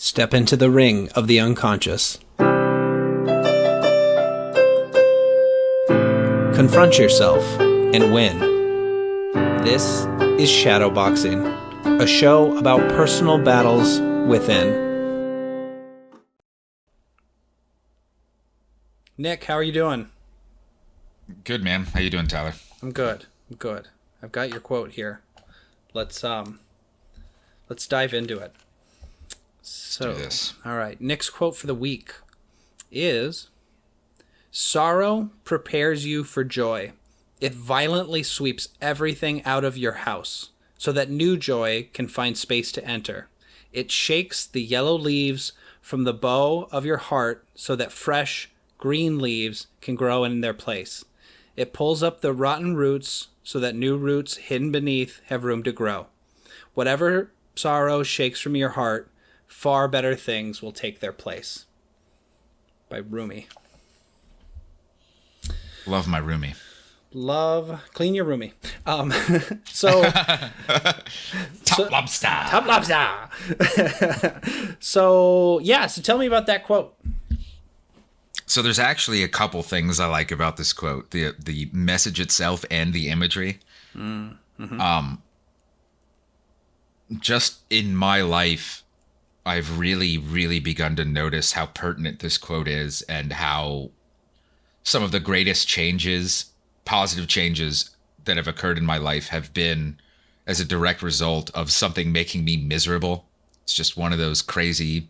Step into the ring of the unconscious. Confront yourself and win. This is Shadowboxing, a show about personal battles within. Nick, how are you doing? Good, man. How you doing, Tyler? I'm good. I've got your quote here. Let's dive into it. So, Let's do this. All right. Nick's quote for the week is, "Sorrow prepares you for joy. It violently sweeps everything out of your house so that new joy can find space to enter. It shakes the yellow leaves from the bough of your heart so that fresh, green leaves can grow in their place. It pulls up the rotten roots so that new roots hidden beneath have room to grow. Whatever sorrow shakes from your heart, far better things will take their place." By Rumi. Love my Rumi. Clean your Rumi. So Top lobster. Top lobster. So tell me about that quote. So there's actually a couple things I like about this quote: the message itself and the imagery. Mm-hmm. Just in my life, I've really begun to notice how pertinent this quote is, and how some of the greatest changes, positive changes that have occurred in my life have been as a direct result of something making me miserable. It's just one of those crazy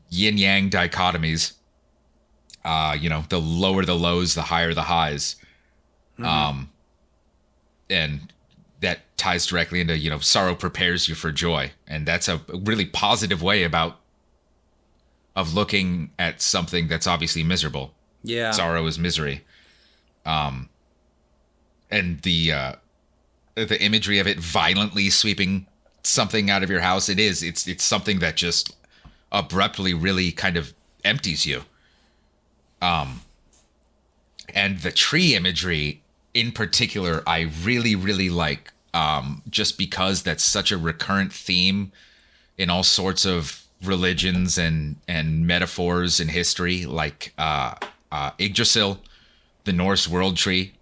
yin-yang dichotomies. The lower the lows, the higher the highs. Mm-hmm. And that ties directly into, sorrow prepares you for joy. And that's a really positive way of looking at something that's obviously miserable. Yeah. Sorrow is misery. And the imagery of it violently sweeping something out of your house, it's something that just abruptly really kind of empties you. And the tree imagery in particular, I really like, just because that's such a recurrent theme in all sorts of religions and metaphors in history, like Yggdrasil, the Norse world tree,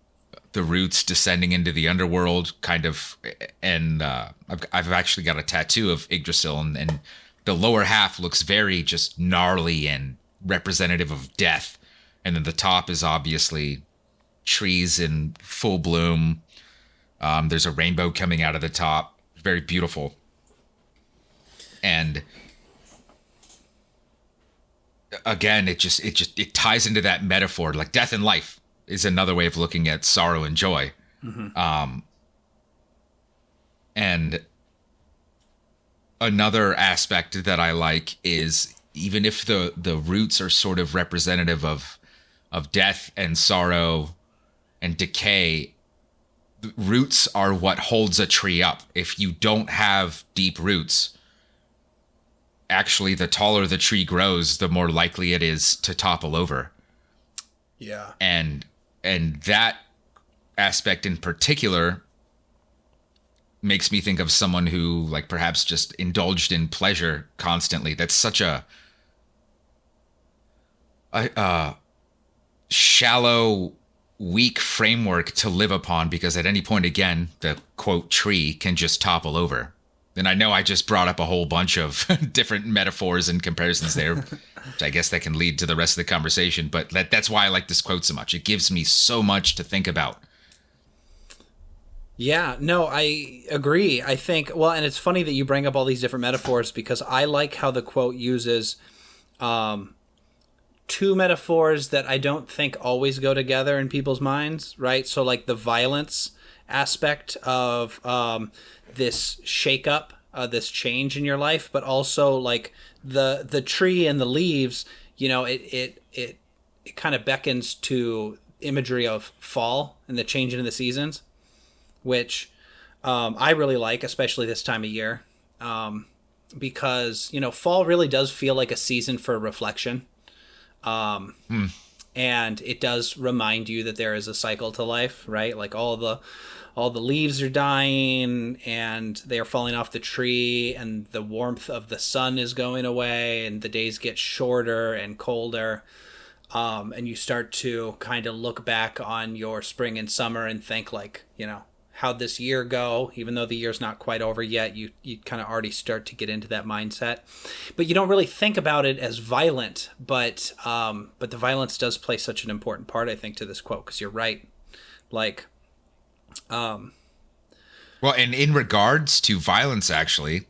the roots descending into the underworld, kind of, and I've actually got a tattoo of Yggdrasil, and the lower half looks very just gnarly and representative of death, and then the top is obviously trees in full bloom. There's a rainbow coming out of the top, very beautiful, and again, it ties into that metaphor. Like death and life is another way of looking at sorrow and joy. Mm-hmm. And another aspect that I like is, even if the roots are sort of representative of death and sorrow and decay, roots are what holds a tree up. If you don't have deep roots, actually, the taller the tree grows, the more likely it is to topple over. Yeah. And that aspect in particular makes me think of someone who, like, perhaps just indulged in pleasure constantly. That's such a shallow, weak framework to live upon, because at any point, again, the quote tree can just topple over. And I know I just brought up a whole bunch of different metaphors and comparisons there, which I guess that can lead to the rest of the conversation. But that's why I like this quote so much. It gives me so much to think about. Yeah, no, I agree. I think, well, and it's funny that you bring up all these different metaphors, because I like how the quote uses two metaphors that I don't think always go together in people's minds, right? So like the violence aspect of this shakeup, this change in your life, but also like the tree and the leaves, it kind of beckons to imagery of fall and the changing of the seasons, which I really like, especially this time of year, because fall really does feel like a season for reflection. And it does remind you that there is a cycle to life, right? Like all all the leaves are dying and they are falling off the tree, and the warmth of the sun is going away, and the days get shorter and colder. And you start to kind of look back on your spring and summer and think, like, how'd this year go? Even though the year's not quite over yet, you kind of already start to get into that mindset. But you don't really think about it as violent, but the violence does play such an important part, I think, to this quote, because you're right. Like, well, and in regards to violence, actually,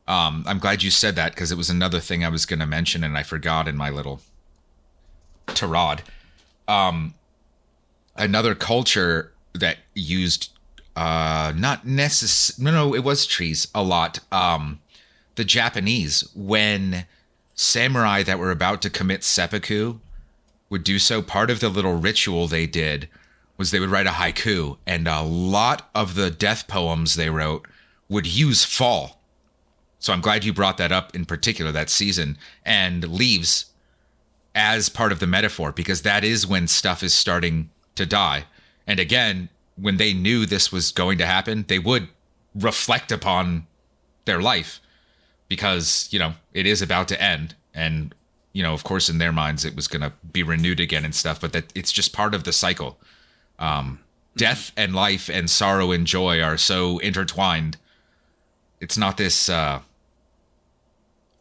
I'm glad you said that, because it was another thing I was going to mention and I forgot in my little tirade. Another culture that used it was trees a lot. The Japanese, when samurai that were about to commit seppuku would do so, part of the little ritual they did was they would write a haiku, and a lot of the death poems they wrote would use fall. So I'm glad you brought that up in particular, that season, and leaves as part of the metaphor, because that is when stuff is starting to die. And again, when they knew this was going to happen, they would reflect upon their life, because, it is about to end. And, of course, in their minds, it was going to be renewed again and stuff, but that it's just part of the cycle. Death and life and sorrow and joy are so intertwined. It's not this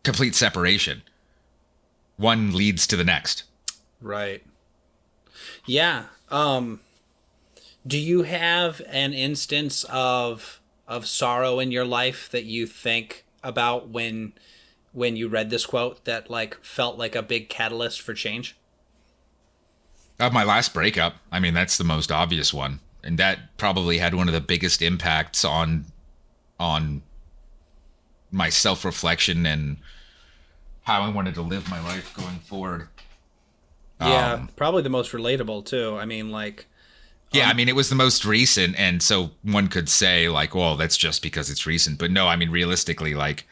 complete separation. One leads to the next. Right. Yeah. Do you have an instance of sorrow in your life that you think about when you read this quote that, like, felt like a big catalyst for change? My last breakup. I mean, that's the most obvious one, and that probably had one of the biggest impacts on my self-reflection and how I wanted to live my life going forward. Yeah, probably the most relatable too. I mean, like... Yeah, I mean, it was the most recent, and so one could say, like, well, that's just because it's recent. But no, I mean, realistically, like,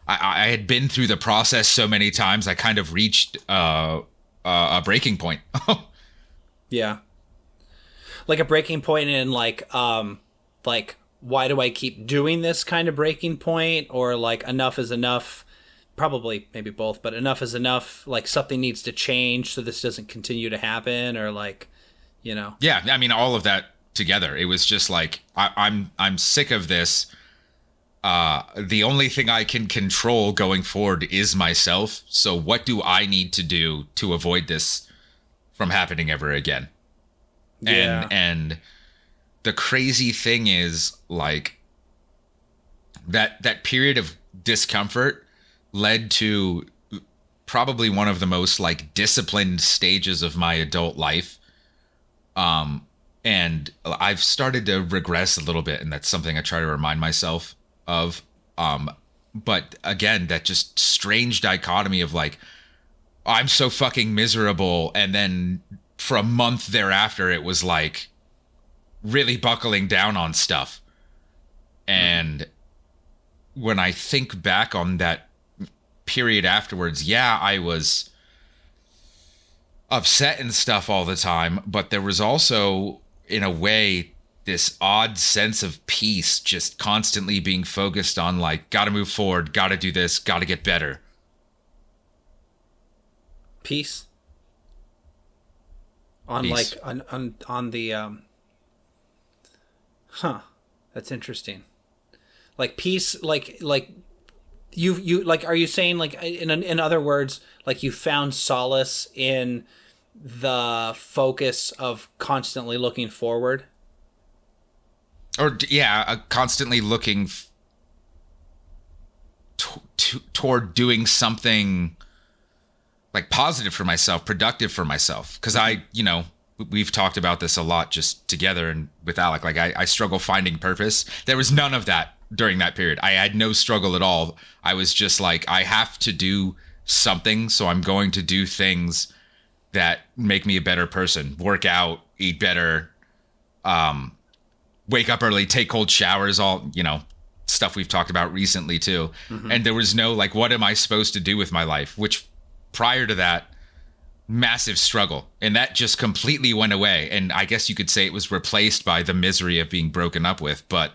I had been through the process so many times, I kind of reached a breaking point. Yeah. Like a breaking point in, like, why do I keep doing this kind of breaking point? Or, like, enough is enough. Probably, maybe both, but enough is enough. Like, something needs to change so this doesn't continue to happen, or, like... Yeah, I mean, all of that together. It was just like, I'm sick of this. The only thing I can control going forward is myself. So what do I need to do to avoid this from happening ever again? Yeah. And the crazy thing is, like, that period of discomfort led to probably one of the most, like, disciplined stages of my adult life. And I've started to regress a little bit, and that's something I try to remind myself of. But again, that just strange dichotomy of, like, I'm so fucking miserable, and then for a month thereafter, it was like really buckling down on stuff. And when I think back on that period afterwards, yeah, I was upset and stuff all the time, but there was also, in a way, this odd sense of peace, just constantly being focused on, like, gotta move forward, gotta do this, gotta get better. Peace? On peace. Like, on the, that's interesting. Like, peace, like, you like, are you saying, like, in other words, like, you found solace in the focus of constantly looking forward? Or, yeah, constantly looking toward doing something, like, positive for myself, productive for myself. Because we've talked about this a lot just together and with Alec. Like, I struggle finding purpose. There was none of that during that period. I had no struggle at all. I was just like, I have to do something, so I'm going to do things that make me a better person. Work out, eat better, wake up early, take cold showers, all, stuff we've talked about recently too. Mm-hmm. And there was no, like, what am I supposed to do with my life? Which prior to that, massive struggle, and that just completely went away. And I guess you could say it was replaced by the misery of being broken up with, but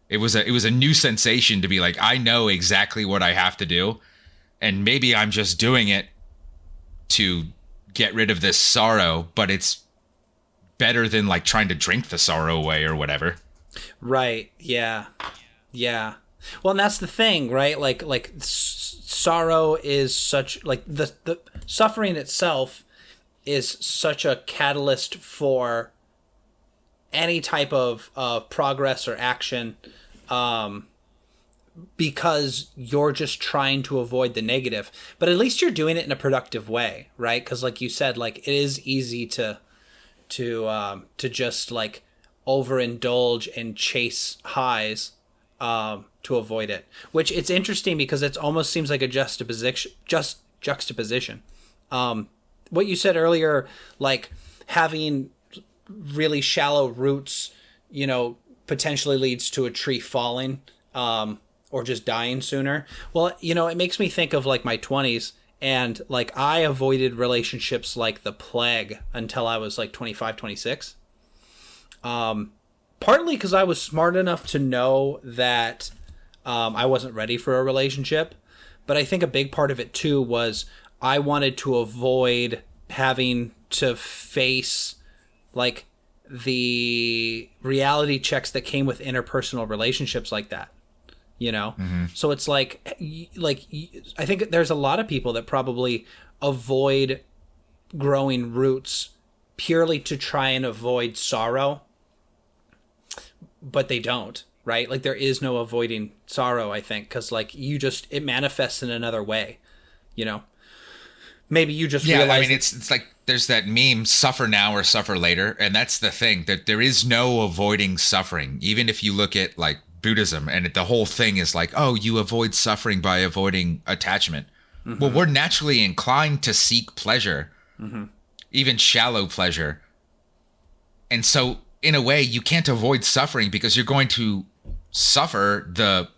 it was a new sensation to be like, I know exactly what I have to do, and maybe I'm just doing it to get rid of this sorrow, but it's better than like trying to drink the sorrow away or whatever. Right. Yeah. Yeah. Well, and that's the thing, right? Like sorrow is such, like, the suffering itself is such a catalyst for any type of progress or action, because you're just trying to avoid the negative. But at least you're doing it in a productive way, right? Because, like you said, like, it is easy to just like overindulge and chase highs, to avoid it. Which, it's interesting because it almost seems like a juxtaposition. What you said earlier, like having really shallow roots, potentially leads to a tree falling, or just dying sooner. Well, it makes me think of like my 20s, and like I avoided relationships like the plague until I was like 25, 26. Partly because I was smart enough to know that I wasn't ready for a relationship. But I think a big part of it too was I wanted to avoid having to face like the reality checks that came with interpersonal relationships like that. So it's like I think there's a lot of people that probably avoid growing roots purely to try and avoid sorrow, but they don't, right? Like, there is no avoiding sorrow, I think, because like it manifests in another way. Maybe you just realize. I mean, it's like there's that meme, suffer now or suffer later, and that's the thing, that there is no avoiding suffering. Even if you look at like Buddhism, and the whole thing is like, oh, you avoid suffering by avoiding attachment. Mm-hmm. Well, we're naturally inclined to seek pleasure, even shallow pleasure. And so, in a way, you can't avoid suffering because you're going to suffer. The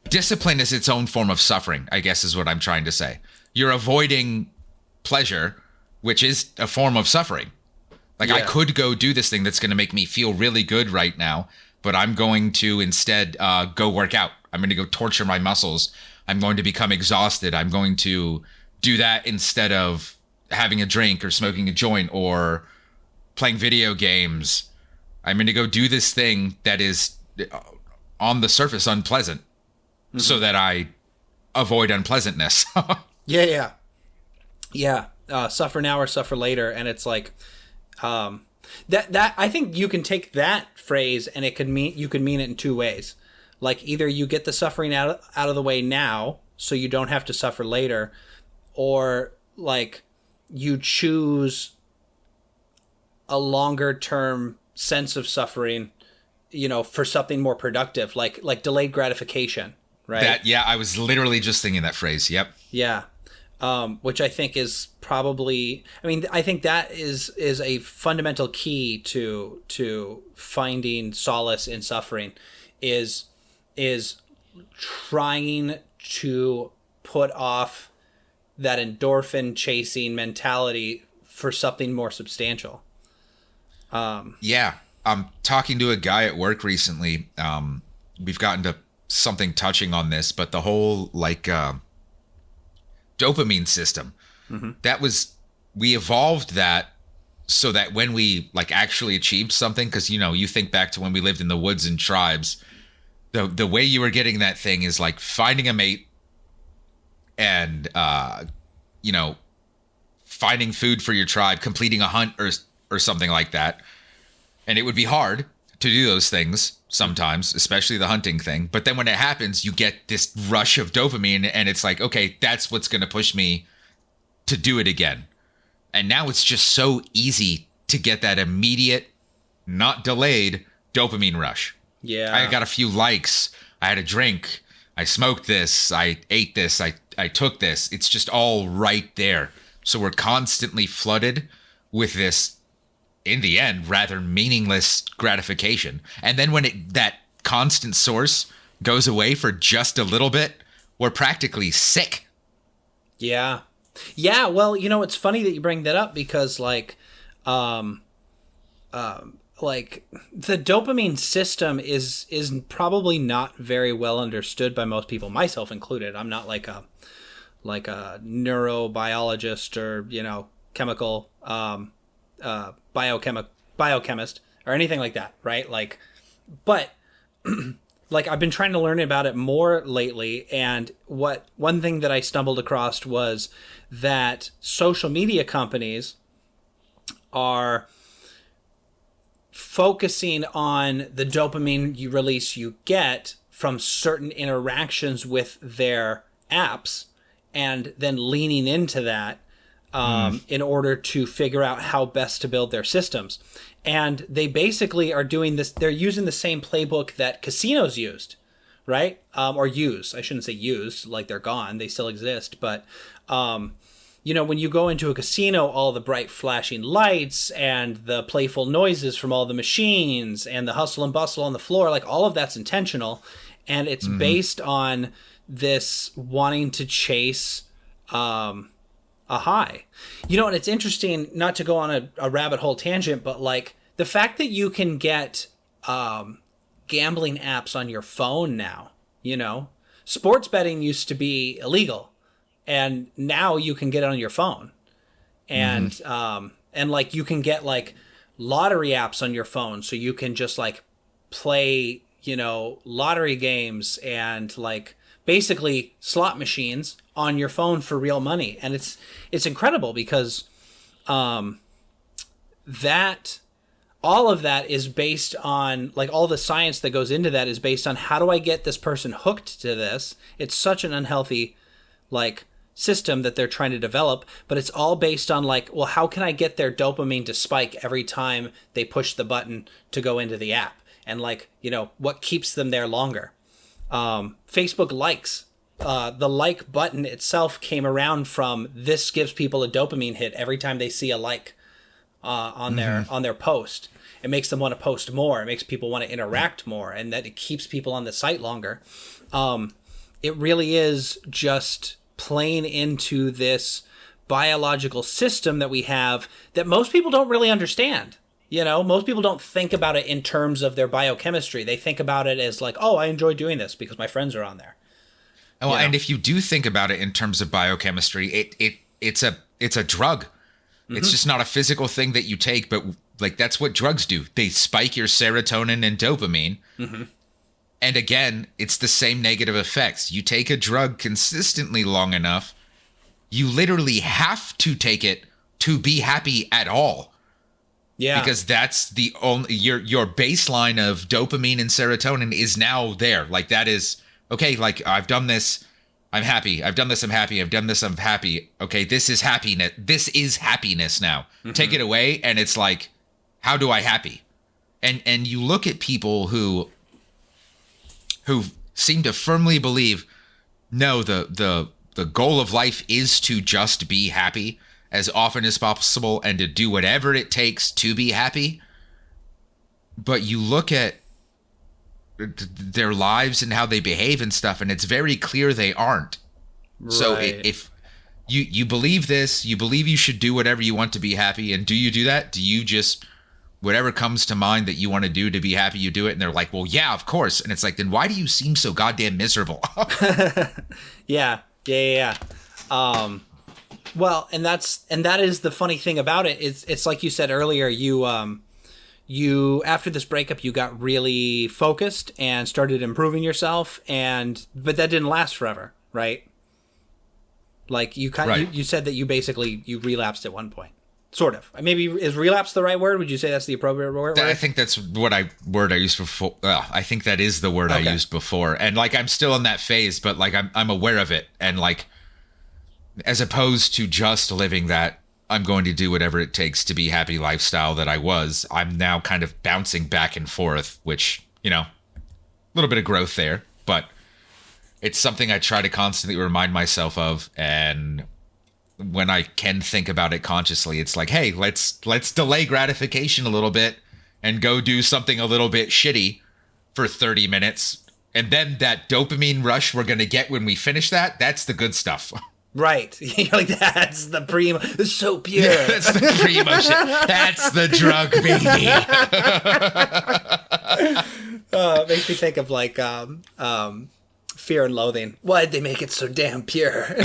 discipline is its own form of suffering, I guess is what I'm trying to say. You're avoiding pleasure, which is a form of suffering. Like, I could go do this thing that's going to make me feel really good right now, but I'm going to instead go work out. I'm going to go torture my muscles. I'm going to become exhausted. I'm going to do that instead of having a drink or smoking a joint or playing video games. I'm going to go do this thing that is on the surface unpleasant, so that I avoid unpleasantness. Yeah. Suffer now or suffer later. And it's like, that I think you can take that phrase and you could mean it in two ways. Like, either you get the suffering out of the way now so you don't have to suffer later, or like you choose a longer term sense of suffering, for something more productive, like delayed gratification, right? I was literally just thinking that phrase. Yep. Yeah. Which I think is probably, I think that is a fundamental key to finding solace in suffering, is trying to put off that endorphin chasing mentality for something more substantial. I'm talking to a guy at work recently. We've gotten to something touching on this, but the whole dopamine system, we evolved that so that when we like actually achieved something, because you think back to when we lived in the woods and tribes, the way you were getting that thing is like finding a mate and finding food for your tribe, completing a hunt or something like that. And it would be hard to do those things sometimes, especially the hunting thing. But then when it happens, you get this rush of dopamine, and it's like, okay, that's what's going to push me to do it again. And now it's just so easy to get that immediate, not delayed dopamine rush. Yeah. I got a few likes. I had a drink. I smoked this. I ate this. I took this. It's just all right there. So we're constantly flooded with this, in the end, rather meaningless gratification. And then when that constant source goes away for just a little bit, we're practically sick. Yeah. Yeah, well, it's funny that you bring that up because um, like the dopamine system is probably not very well understood by most people, myself included. I'm not like a neurobiologist or chemical biochemist or anything like that, right? But like I've been trying to learn about it more lately, and one thing that I stumbled across was that social media companies are focusing on the dopamine you get from certain interactions with their apps, and then leaning into that in order to figure out how best to build their systems. And they basically are doing this. They're using the same playbook that casinos used, right? Or use. I shouldn't say used, like they're gone. They still exist. But, when you go into a casino, all the bright flashing lights and the playful noises from all the machines and the hustle and bustle on the floor, like all of that's intentional. And it's based on this wanting to chase a high. And it's interesting, not to go on a rabbit hole tangent, but like the fact that you can get gambling apps on your phone now, sports betting used to be illegal, and now you can get it on your phone. And and like you can get like lottery apps on your phone, so you can just like play lottery games and like basically slot machines on your phone for real money. And it's incredible because that all of that is based on, like, all the science that goes into that is based on, how do I get this person hooked to this? It's such an unhealthy like system that they're trying to develop, but it's all based on like, well, how can I get their dopamine to spike every time they push the button to go into the app? And like, what keeps them there longer? Facebook likes, the like button itself came around from, this gives people a dopamine hit every time they see a like on their post. It makes them want to post more. It makes people want to interact more, and that it keeps people on the site longer. It really is just playing into this biological system that we have that most people don't really understand. Most people don't think about it in terms of their biochemistry. They think about it as like, oh, I enjoy doing this because my friends are on there. Well, and if you do think about it in terms of biochemistry, it's a drug. It's just not a physical thing that you take, but like that's what drugs do. They spike your serotonin and dopamine. And again, it's the same negative effects. You take a drug consistently long enough, you literally have to take it to be happy at all. Yeah. Because that's the only, your baseline of dopamine and serotonin is now there. Like that is, okay, like I've done this, I'm happy. I've done this, I'm happy. I've done this, I'm happy. Okay, this is happiness. This is happiness now. Take it away and it's like, how do I happy? And you look at people who seem to firmly believe, no, the goal of life is to just be happy as often as possible and to do whatever it takes to be happy. But you look at their lives and how they behave and stuff, and it's very clear they aren't. Right. So if you believe this, you believe you should do whatever you want to be happy, and do you do that? Do you just, whatever comes to mind that you want to do to be happy, you do it? And they're like, well, yeah, of course. And it's like, then why do you seem so goddamn miserable? Yeah. Well, and that is the funny thing about it. It's like you said earlier, you after this breakup, you got really focused and started improving yourself, but that didn't last forever, right? Like you said that you basically relapsed at one point. Sort of. Maybe, is relapse the right word? Would you say that's the appropriate word? I think that's word I used before. I think that is the word I used before. And like, I'm still in that phase, but like, I'm aware of it. And like, as opposed to just living that I'm going to do whatever it takes to be happy lifestyle that I was, I'm now kind of bouncing back and forth, which, a little bit of growth there, but it's something I try to constantly remind myself of. And when I can think about it consciously, it's like, hey, let's delay gratification a little bit and go do something a little bit shitty for 30 minutes. And then that dopamine rush we're going to get when we finish that's the good stuff. Right. You're like, that's the primo. It's so pure. That's the primo shit. That's the drug, baby. It makes me think of like Fear and Loathing. Why'd they make it so damn pure?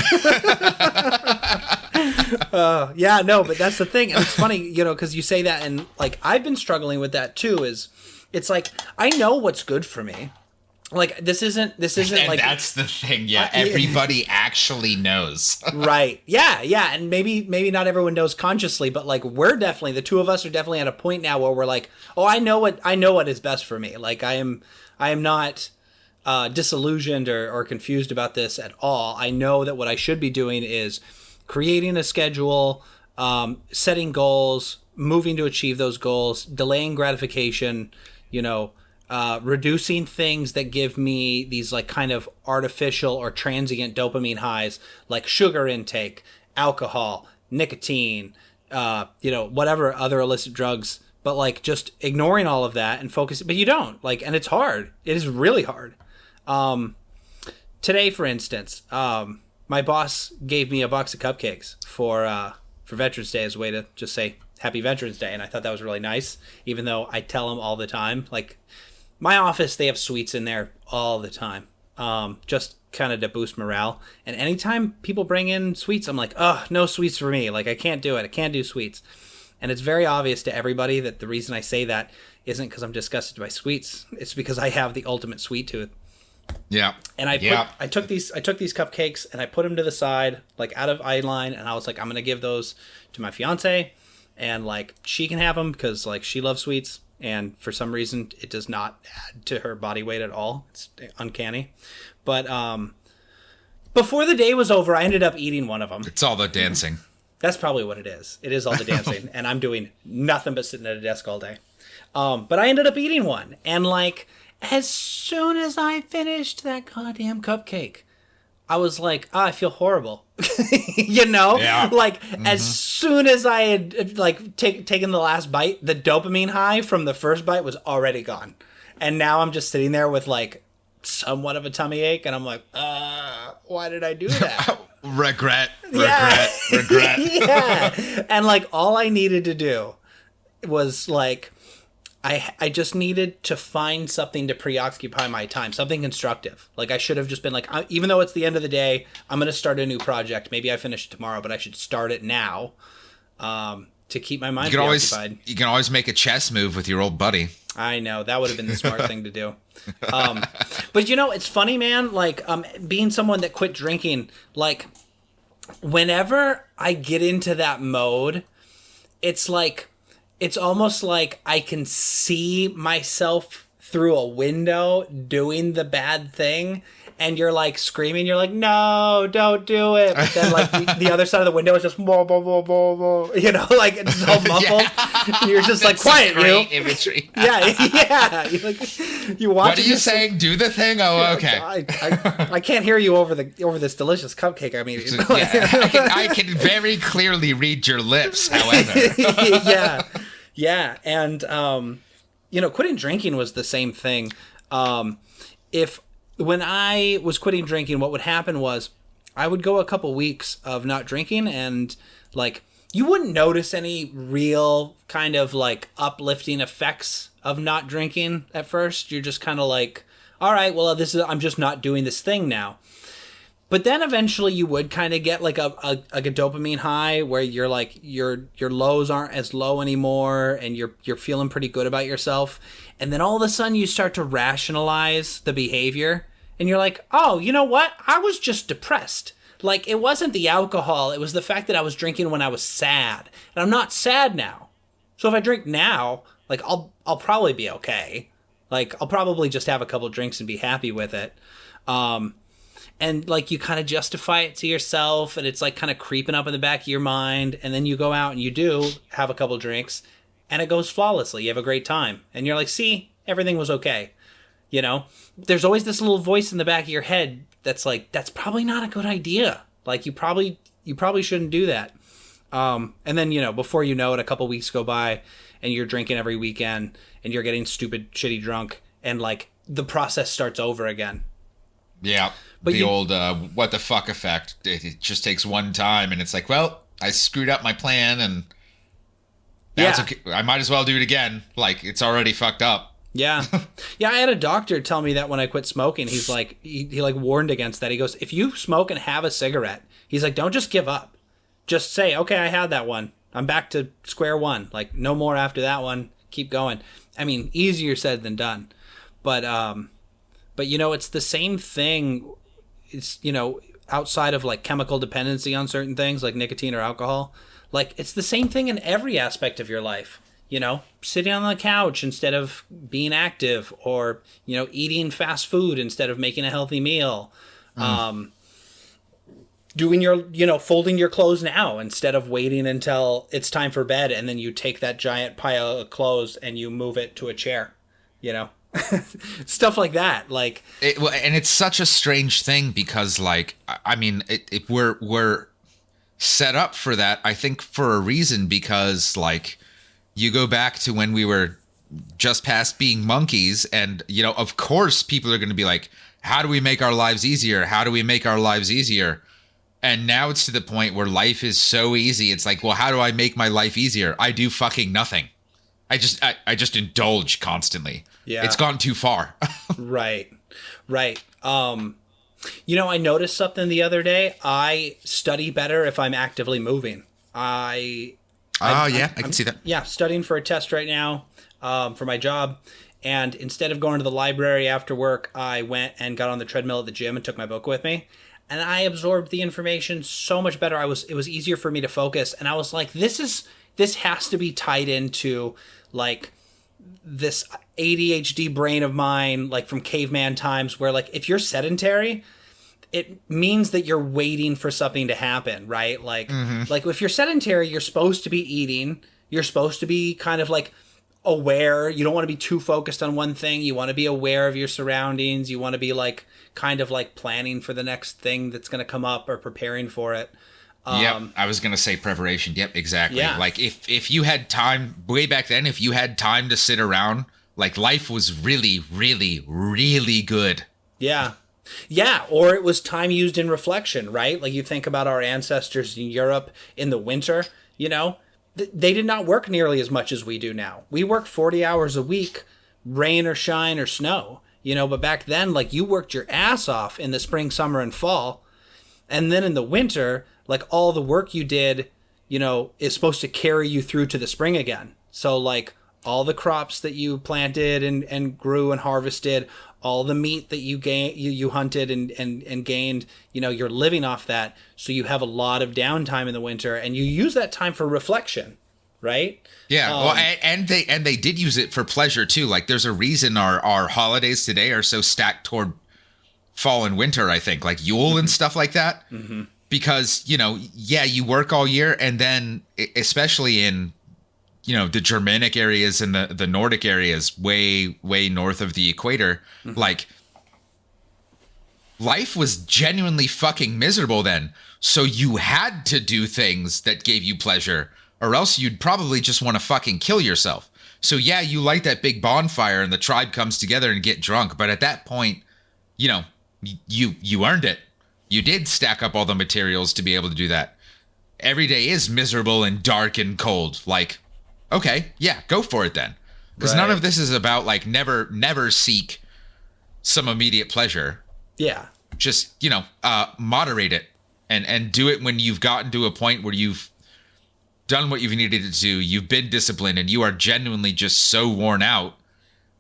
Yeah, no, but that's the thing. And it's funny, you know, because you say that, and like I've been struggling with that too. Is it's like I know what's good for me. Like this isn't And like that's the thing. Yeah, everybody actually knows. right. Yeah, and maybe not everyone knows consciously, but like we're definitely, the two of us are definitely at a point now where we're like, oh, I know what is best for me. Like I am not disillusioned or confused about this at all. I know that what I should be doing is creating a schedule, setting goals, moving to achieve those goals, delaying gratification, you know, reducing things that give me these like kind of artificial or transient dopamine highs, like sugar intake, alcohol, nicotine, you know, whatever other illicit drugs, but like just ignoring all of that and focusing. But you don't like, and it's hard. It is really hard. Today, for instance, my boss gave me a box of cupcakes for Veterans Day as a way to just say Happy Veterans Day, and I thought that was really nice. Even though I tell him all the time, like. My office, they have sweets in there all the time, just kind of to boost morale. And anytime people bring in sweets, I'm like, oh, no sweets for me. Like, I can't do it. I can't do sweets. And it's very obvious to everybody that the reason I say that isn't because I'm disgusted by sweets. It's because I have the ultimate sweet tooth. Yeah. And I took these cupcakes and I put them to the side, like out of eye line. And I was like, I'm going to give those to my fiance. And like, she can have them because like she loves sweets. And for some reason, it does not add to her body weight at all. It's uncanny. But before the day was over, I ended up eating one of them. It's all the dancing. That's probably what it is. It is all the dancing. And I'm doing nothing but sitting at a desk all day. But I ended up eating one. And like, as soon as I finished that goddamn cupcake, I was like, oh, I feel horrible. You know? Yeah. Like, as soon as I had, like, taken the last bite, the dopamine high from the first bite was already gone. And now I'm just sitting there with, like, somewhat of a tummy ache, and I'm like, why did I do that? Regret. Yeah. And, like, all I needed to do was, like... I just needed to find something to preoccupy my time, something constructive. Like I should have just been like, even though it's the end of the day, I'm going to start a new project. Maybe I finish it tomorrow, but I should start it now to keep my mind preoccupied. You can always make a chess move with your old buddy. I know. That would have been the smart thing to do. But you know, it's funny, man, like being someone that quit drinking, like whenever I get into that mode, it's like, it's almost like I can see myself through a window doing the bad thing, and you're like screaming, you're like, no, don't do it. But then like the other side of the window is just, blah, blah, blah, blah, blah. You know, like it's all muffled. Yeah. You're just like, quiet, great imagery. Yeah. You're like, you watch. What are you saying? Do the thing? Oh, okay. I can't hear you over this delicious cupcake. I mean, I can very clearly read your lips, however. Yeah. And, you know, quitting drinking was the same thing. When I was quitting drinking, what would happen was I would go a couple weeks of not drinking, and like you wouldn't notice any real kind of like uplifting effects of not drinking at first. You're just kind of like, all right, well, I'm just not doing this thing now. But then eventually you would kind of get like a dopamine high where you're like your lows aren't as low anymore, and you're feeling pretty good about yourself. And then all of a sudden you start to rationalize the behavior, and you're like, oh, you know what? I was just depressed. Like it wasn't the alcohol, it was the fact that I was drinking when I was sad. And I'm not sad now. So if I drink now, like I'll probably be okay. Like I'll probably just have a couple drinks and be happy with it. And like you kind of justify it to yourself, and it's like kind of creeping up in the back of your mind. And then you go out and you do have a couple drinks, and it goes flawlessly. You have a great time, and you're like, see, everything was okay. You know, there's always this little voice in the back of your head that's like, that's probably not a good idea. Like you probably shouldn't do that. And then, you know, before you know it, a couple weeks go by, and you're drinking every weekend, and you're getting stupid, shitty drunk, and like the process starts over again. Yeah. But The old what the fuck effect. It just takes one time and it's like, well, I screwed up my plan and now it's yeah. okay. I might as well do it again. Like, it's already fucked up. Yeah. Yeah, I had a doctor tell me that when I quit smoking. He's like, he like warned against that. He goes, if you smoke and have a cigarette, he's like, don't just give up. Just say, okay, I had that one. I'm back to square one. Like, no more after that one. Keep going. I mean, easier said than done. But you know, it's the same thing. It's, you know, outside of like chemical dependency on certain things like nicotine or alcohol, like it's the same thing in every aspect of your life. You know, sitting on the couch instead of being active, or, you know, eating fast food instead of making a healthy meal. Doing your, you know, folding your clothes now instead of waiting until it's time for bed and then you take that giant pile of clothes and you move it to a chair, you know. Stuff like that, like And it's such a strange thing because, like, I mean, we're set up for that, I think, for a reason, because, like, you go back to when we were just past being monkeys, and, you know, of course people are going to be like, how do we make our lives easier? How do we make our lives easier? And now it's to the point where life is so easy. It's like, well, how do I make my life easier? I do fucking nothing. I just indulge constantly. Yeah. It's gone too far. right. You know, I noticed something the other day. I study better if I'm actively moving. I can see that. Yeah, studying for a test right now, for my job. And instead of going to the library after work, I went and got on the treadmill at the gym and took my book with me. And I absorbed the information so much better. It was easier for me to focus. And I was like, this has to be tied into like this ADHD brain of mine, like from caveman times, where like if you're sedentary, it means that you're waiting for something to happen, right? Like, like if you're sedentary, you're supposed to be eating. You're supposed to be kind of like aware. You don't want to be too focused on one thing. You want to be aware of your surroundings. You want to be like kind of like planning for the next thing that's going to come up or preparing for it. Yep, I was going to say preparation. Yep, exactly. Yeah. Like if you had time way back then, if you had time to sit around, like life was really, really, really good. Yeah. Yeah, or it was time used in reflection, right? Like you think about our ancestors in Europe in the winter, you know, they did not work nearly as much as we do now. We work 40 hours a week, rain or shine or snow, you know, but back then, like you worked your ass off in the spring, summer, and fall. And then in the winter, like all the work you did, you know, is supposed to carry you through to the spring again. So like all the crops that you planted and grew and harvested, all the meat that you hunted and gained, you know, you're living off that. So you have a lot of downtime in the winter and you use that time for reflection, right? Yeah. Well, and they did use it for pleasure too. Like there's a reason our holidays today are so stacked toward fall and winter, I think, like Yule and stuff like that. Mm-hmm. Because, you know, yeah, you work all year, and then especially in, you know, the Germanic areas and the Nordic areas way north of the equator, like life was genuinely fucking miserable then. So you had to do things that gave you pleasure, or else you'd probably just want to fucking kill yourself. So yeah, you light that big bonfire and the tribe comes together and get drunk. But at that point, you know, you earned it. You did stack up all the materials to be able to do that. Every day is miserable and dark and cold. Like, okay, yeah, go for it then. Because none of this is about like never seek some immediate pleasure. Yeah. Just, you know, moderate it and do it when you've gotten to a point where you've done what you've needed to do. You've been disciplined and you are genuinely just so worn out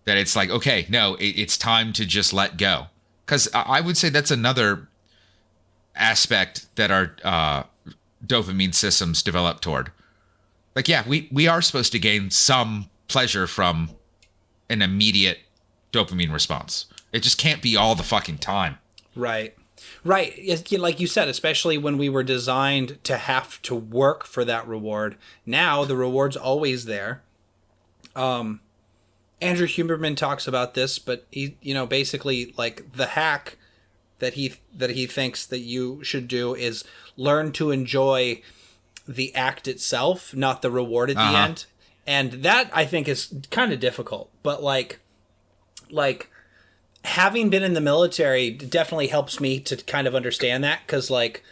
that it's like, okay, no, it's time to just let go. Because I would say that's another aspect that our dopamine systems develop toward. Like, yeah, we are supposed to gain some pleasure from an immediate dopamine response. It just can't be all the fucking time. Right. Like you said, especially when we were designed to have to work for that reward. Now the reward's always there. Andrew Huberman talks about this, but he, you know, basically like the hack that he thinks that you should do is learn to enjoy the act itself, not the reward at the end. And that I think is kind of difficult, but like having been in the military definitely helps me to kind of understand that, because like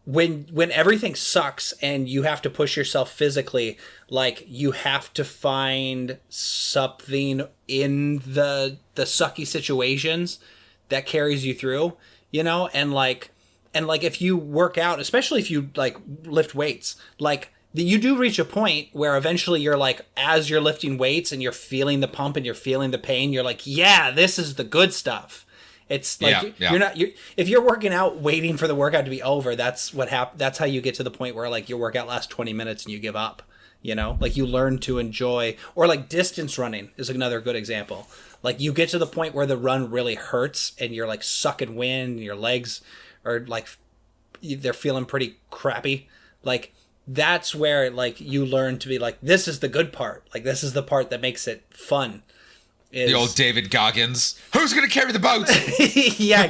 when everything sucks and you have to push yourself physically, like you have to find something in the sucky situations that carries you through, you know. And like if you work out, especially if you like lift weights, like you do reach a point where eventually you're like, as you're lifting weights and you're feeling the pump and you're feeling the pain, you're like, yeah, this is the good stuff. It's like if you're working out waiting for the workout to be over, that's that's how you get to the point where like your workout lasts 20 minutes and you give up, you know? Like you learn to enjoy, or like distance running is another good example. Like you get to the point where the run really hurts and you're like sucking wind and your legs are like they're feeling pretty crappy. Like that's where like you learn to be like, this is the good part. Like this is the part that makes it fun. The old David Goggins. Who's going to carry the boat? Yeah,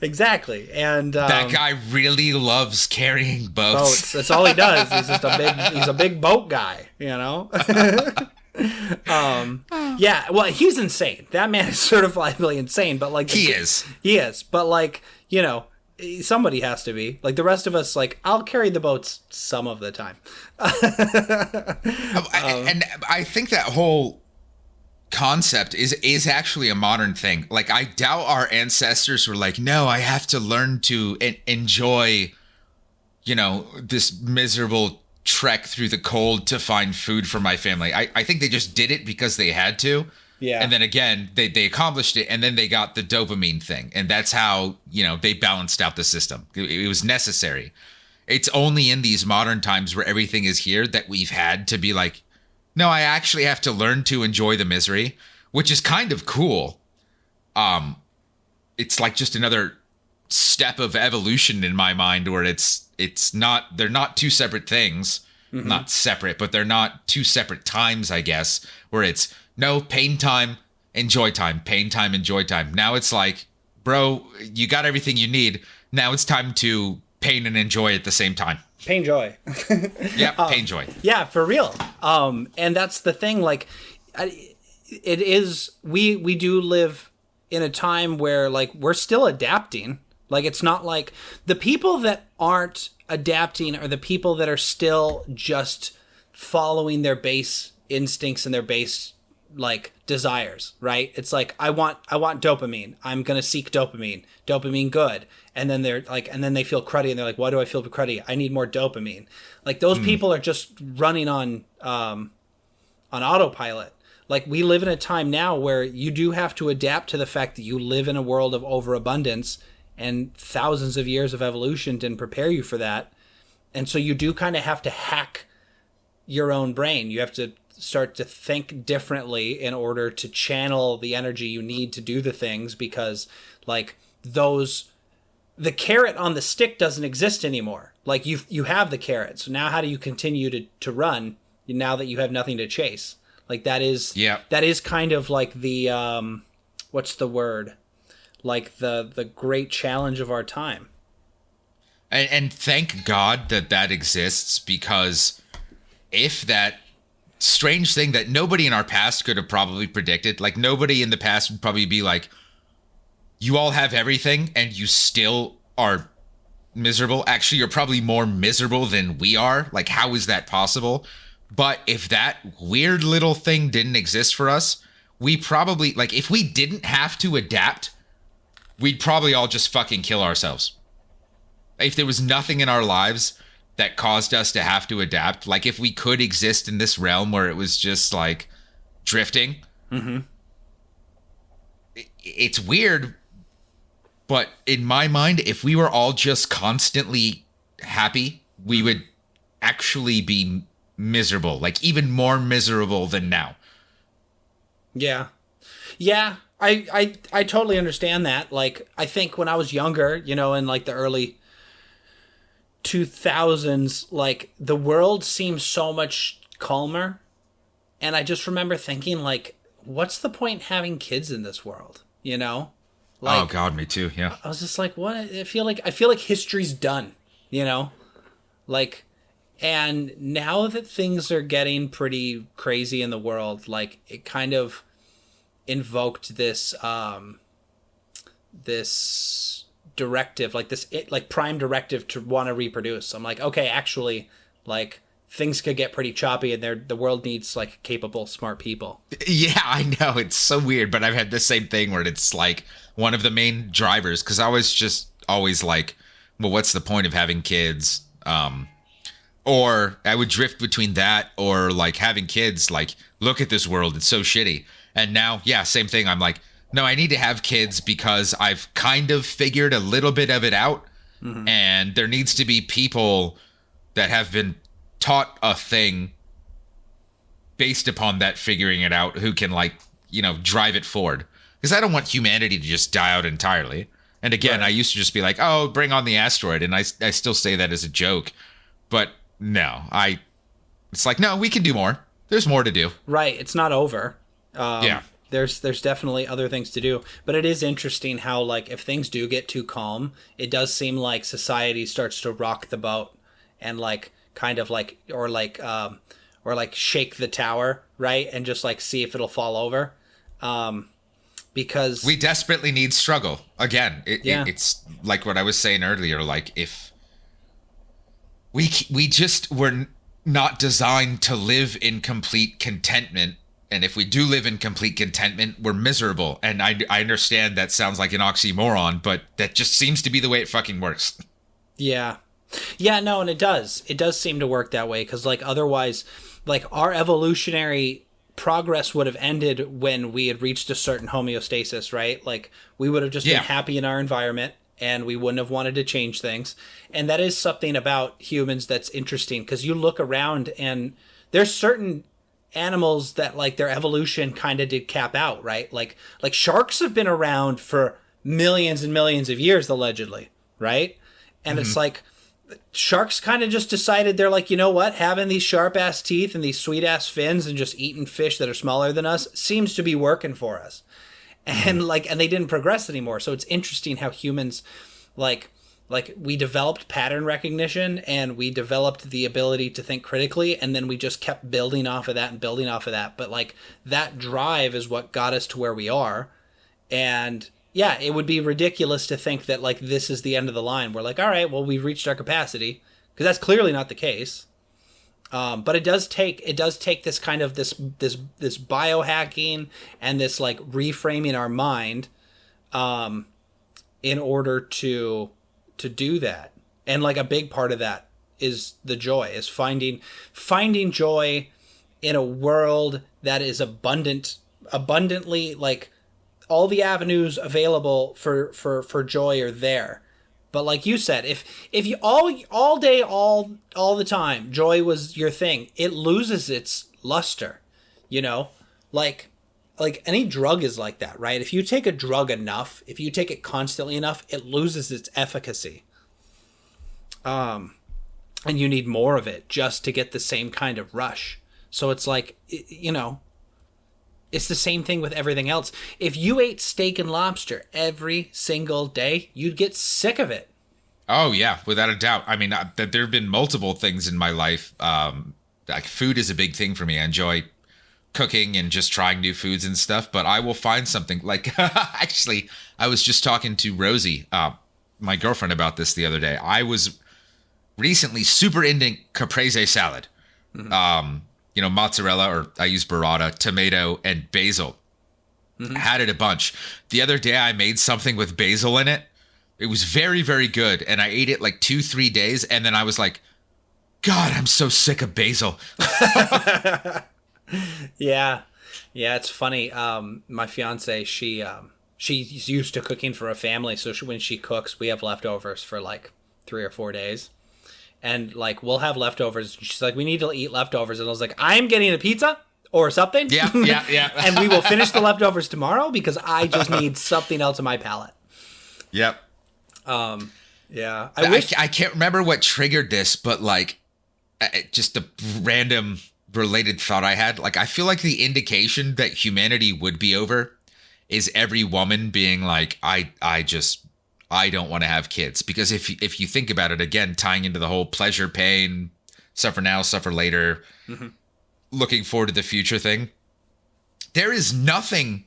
exactly. And that guy really loves carrying boats. That's all he does. He's just he's a big boat guy, you know? Yeah, well, he's insane. That man is certifiably insane, but like he is. But like, you know, somebody has to be. Like the rest of us, like I'll carry the boats some of the time. And I think that whole concept is actually a modern thing. Like I doubt our ancestors were like, no, I have to learn to enjoy, you know, this miserable trek through the cold to find food for my family. I think they just did it because they had to. Yeah. And then again, they accomplished it, and then they got the dopamine thing. And that's how, you know, they balanced out the system. It was necessary. It's only in these modern times where everything is here that we've had to be like, no, I actually have to learn to enjoy the misery, which is kind of cool. It's like just another step of evolution in my mind, where it's not, they're not two separate things, not separate, but they're not two separate times, I guess, where it's no pain time, enjoy time, pain time, enjoy time. Now it's like, bro, you got everything you need. Now it's time to pain and enjoy at the same time. Pain joy. Yeah, pain joy. Yeah, for real. And that's the thing. Like, it is. We do live in a time where like we're still adapting. Like it's not like the people that aren't adapting are the people that are still just following their base instincts and their base like desires, right? It's like I want dopamine. I'm gonna seek dopamine. Dopamine good. And then they're like, and then they feel cruddy, and they're like, why do I feel cruddy? I need more dopamine. Like those people are just running on autopilot. Like we live in a time now where you do have to adapt to the fact that you live in a world of overabundance, and thousands of years of evolution didn't prepare you for that. And so you do kind of have to hack your own brain. You have to start to think differently in order to channel the energy you need to do the things, because like the carrot on the stick doesn't exist anymore. Like you have the carrot. So now how do you continue to run now that you have nothing to chase? Like that is kind of like the what's the word? Like the great challenge of our time. And thank God that exists, because if that strange thing that nobody in our past could have probably predicted, like nobody in the past would probably be like, you all have everything and you still are miserable. Actually, you're probably more miserable than we are. Like, how is that possible? But if that weird little thing didn't exist for us, we probably, like, if we didn't have to adapt, we'd probably all just fucking kill ourselves. If there was nothing in our lives that caused us to have to adapt, like if we could exist in this realm where it was just like drifting, it's weird. But in my mind, if we were all just constantly happy, we would actually be miserable, like even more miserable than now. Yeah. Yeah. I totally understand that. Like, I think when I was younger, you know, in like the early 2000s, like the world seemed so much calmer. And I just remember thinking like, what's the point having kids in this world? You know? Like, oh God, me too. Yeah. I was just like, what? I feel like history's done, you know? Like, and now that things are getting pretty crazy in the world, like it kind of, invoked this directive, like like prime directive to want to reproduce. I'm like, okay, actually, like things could get pretty choppy, and the world needs like capable, smart people. Yeah, I know. It's so weird, but I've had the same thing where it's like one of the main drivers, because I was just always like, well, what's the point of having kids? Or I would drift between that or like having kids, like, look at this world, it's so shitty. And now, yeah, same thing. I'm like, no, I need to have kids because I've kind of figured a little bit of it out. Mm-hmm. And there needs to be people that have been taught a thing based upon that figuring it out who can, like, you know, drive it forward. Because I don't want humanity to just die out entirely. And again, right. I used to just be like, oh, bring on the asteroid. And I still say that as a joke. But no, it's like, no, we can do more. There's more to do. Right. It's not over. Yeah. There's definitely other things to do. But it is interesting how, like, if things do get too calm, it does seem like society starts to rock the boat and, like, kind of like, or shake the tower, right? And just, like, see if it'll fall over. Because we desperately need struggle. Again, it's like what I was saying earlier, like, if we just were not designed to live in complete contentment. And if we do live in complete contentment, we're miserable. And I understand that sounds like an oxymoron, but that just seems to be the way it fucking works. Yeah. Yeah, no, and it does. It does seem to work that way, because, like, otherwise, like, our evolutionary progress would have ended when we had reached a certain homeostasis, right? Like, we would have just been happy in our environment, and we wouldn't have wanted to change things. And that is something about humans that's interesting, because you look around and there's certain animals that, like, their evolution kind of did cap out, right? Like sharks have been around for millions and millions of years, allegedly, right? And it's like sharks kind of just decided, they're like, you know what, having these sharp ass teeth and these sweet ass fins and just eating fish that are smaller than us seems to be working for us. And and they didn't progress anymore. So it's interesting how humans, like we developed pattern recognition and we developed the ability to think critically, and then we just kept building off of that and building off of that. But, like, that drive is what got us to where we are. And yeah, it would be ridiculous to think that, like, this is the end of the line. We're like, all right, well, we've reached our capacity, because that's clearly not the case. But it does take this kind of this biohacking and this, like, reframing our mind in order to do that. And, like, a big part of that is the joy, is finding joy in a world that is abundantly, like, all the avenues available for joy are there. But like you said, if you all day, all the time, joy was your thing, it loses its luster, you know? Like any drug is like that, right? If you take a drug enough, if you take it constantly enough, it loses its efficacy. And you need more of it just to get the same kind of rush. So it's like, you know, it's the same thing with everything else. If you ate steak and lobster every single day, you'd get sick of it. Oh, yeah, without a doubt. I mean, there have been multiple things in my life. Like, food is a big thing for me. I enjoy cooking and just trying new foods and stuff, but I will find something like, actually, I was just talking to Rosie, my girlfriend, about this the other day. I was recently super into caprese salad. Mm-hmm. You know, mozzarella, or I use burrata, tomato, and basil. Mm-hmm. I had it a bunch. The other day I made something with basil in it. It was very, very good. And I ate it like 2-3 days. And then I was like, God, I'm so sick of basil. Yeah. Yeah, it's funny. My fiance, she's used to cooking for a family. So when she cooks, we have leftovers for like 3 or 4 days. And, like, we'll have leftovers. She's like, we need to eat leftovers. And I was like, I'm getting a pizza or something. Yeah. And we will finish the leftovers tomorrow, because I just need something else in my palate. Yep. Yeah. I can't remember what triggered this, but, like, just a random related thought I had. Like, I feel like the indication that humanity would be over is every woman being like, I don't want to have kids. Because if you think about it, again, tying into the whole pleasure, pain, suffer now, suffer later, looking forward to the future thing, there is nothing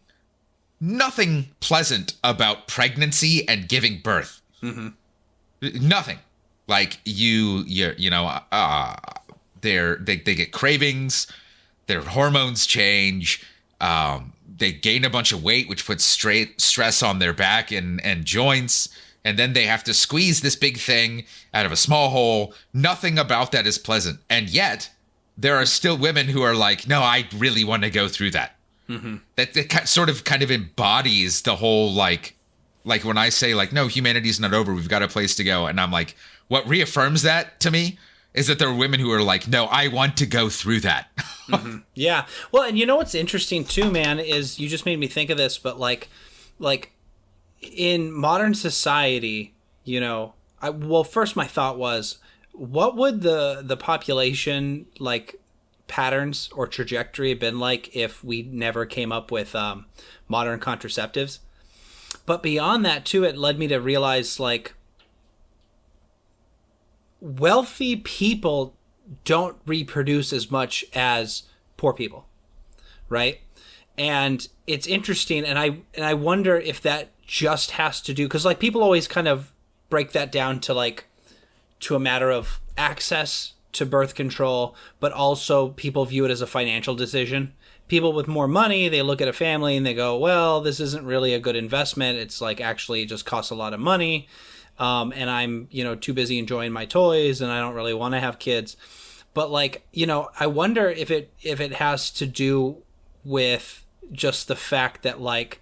nothing pleasant about pregnancy and giving birth. Nothing. Like they get cravings, their hormones change, they gain a bunch of weight, which puts stress on their back and joints, and then they have to squeeze this big thing out of a small hole. Nothing about that is pleasant, and yet there are still women who are like, no, I really want to go through that. That sort of kind of embodies the whole like when I say like, no, humanity's not over, we've got a place to go, and I'm like, what reaffirms that to me is that there are women who are like, no, I want to go through that. Yeah. Well, and you know what's interesting too, man, is you just made me think of this, but like in modern society, first my thought was, what would the population like patterns or trajectory have been like if we never came up with modern contraceptives? But beyond that too, it led me to realize like wealthy people don't reproduce as much as poor people, right? And it's interesting, and I wonder if that just has to do, because like people always kind of break that down to like to a matter of access to birth control, but also people view it as a financial decision. People with more money, they look at a family and they go, well, this isn't really a good investment. It's like actually it just costs a lot of money. And I'm, too busy enjoying my toys and I don't really want to have kids. But like, I wonder if it has to do with just the fact that like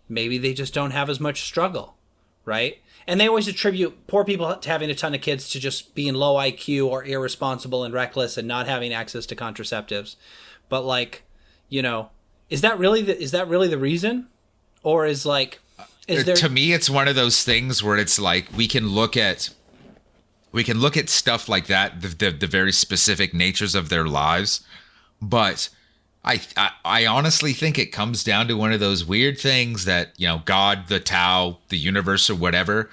maybe they just don't have as much struggle, right? And they always attribute poor people to having a ton of kids to just being low IQ or irresponsible and reckless and not having access to contraceptives. But like, is that really the reason? Or is like, is there... To me, it's one of those things where it's like we can look at stuff like that, the very specific natures of their lives, but I honestly think it comes down to one of those weird things that, God, the Tao, the universe, or whatever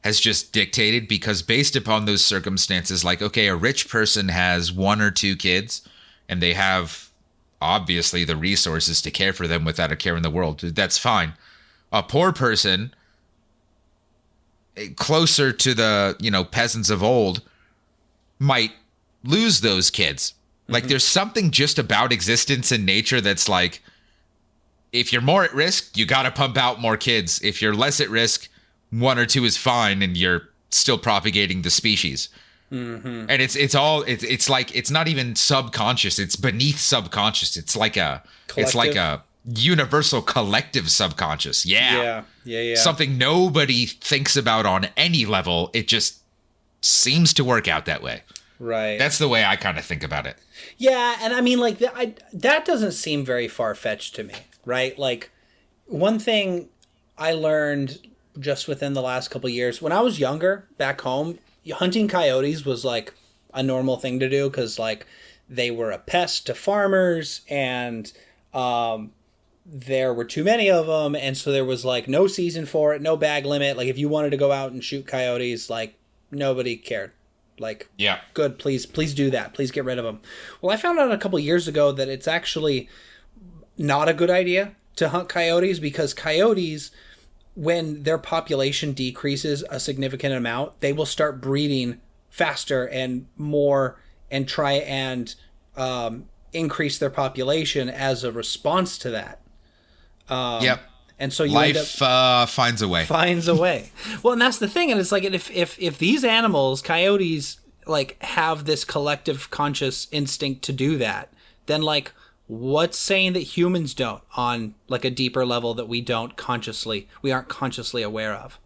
has just dictated, because based upon those circumstances, like, okay, a rich person has 1 or 2 kids and they have obviously the resources to care for them without a care in the world. That's fine. A poor person, closer to the, peasants of old, might lose those kids. Like, there's something just about existence in nature that's like, if you're more at risk, you got to pump out more kids. If you're less at risk, 1 or 2 is fine, and you're still propagating the species. And it's like, it's not even subconscious. It's beneath subconscious. It's like a universal collective subconscious. Yeah. Something nobody thinks about on any level. It just seems to work out that way. Right. That's the way I kind of think about it. Yeah, and I mean, like, that doesn't seem very far-fetched to me, right? Like, one thing I learned just within the last couple of years, when I was younger, back home, hunting coyotes was, like, a normal thing to do, because, like, they were a pest to farmers, and there were too many of them, and so there was, like, no season for it, no bag limit. Like, if you wanted to go out and shoot coyotes, like, nobody cared. Like, yeah, good, please do that. Please get rid of them. Well, I found out a couple years ago that it's actually not a good idea to hunt coyotes, because coyotes, when their population decreases a significant amount, they will start breeding faster and more and try and increase their population as a response to that. Yep. And so you life finds a way. Finds a way. Well, and that's the thing. And it's like, if these animals, coyotes, like, have this collective conscious instinct to do that, then, like, what's saying that humans don't on, like, a deeper level that we aren't consciously aware of?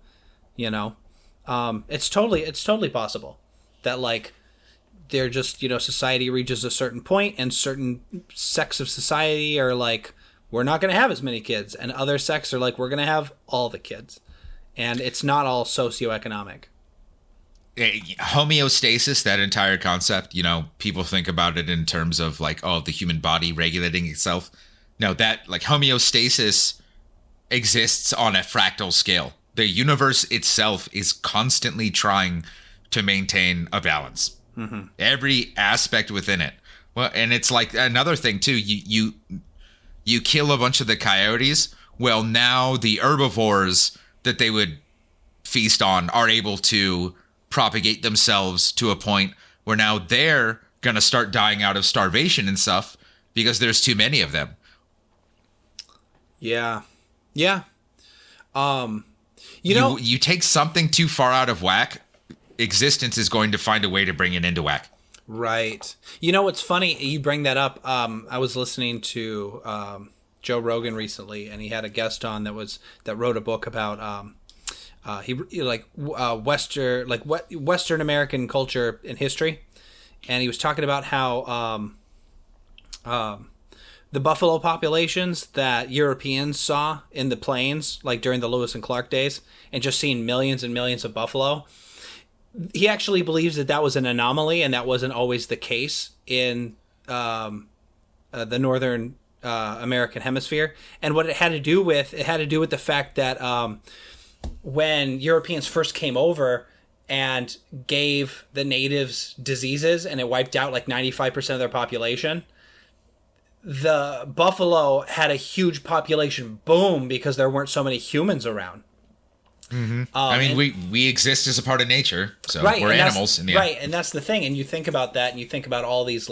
It's totally possible that, like, they're just, society reaches a certain point and certain sects of society are like, we're not going to have as many kids, and other sects are like, we're going to have all the kids, and it's not all socioeconomic. Homeostasis, that entire concept, people think about it in terms of like, oh, the human body regulating itself. No, that, like, homeostasis exists on a fractal scale. The universe itself is constantly trying to maintain a balance. Every aspect within it. Well, and it's like another thing too, you kill a bunch of the coyotes. Well, now the herbivores that they would feast on are able to propagate themselves to a point where now they're going to start dying out of starvation and stuff because there's too many of them. Yeah. Yeah. You take something too far out of whack, existence is going to find a way to bring it into whack. Right. You know what's funny? You bring that up. I was listening to Joe Rogan recently, and he had a guest on that wrote a book about Western American culture and history, and he was talking about how the buffalo populations that Europeans saw in the plains, like during the Lewis and Clark days, and just seeing millions and millions of buffalo. He actually believes that was an anomaly, and that wasn't always the case in the northern American hemisphere. And what it had to do with the fact that when Europeans first came over and gave the natives diseases, and it wiped out like 95% of their population, the buffalo had a huge population boom because there weren't so many humans around. Mm-hmm. I mean, we exist as a part of nature, so right, we're animals. Right, and that's the thing. And you think about that, and you think about all these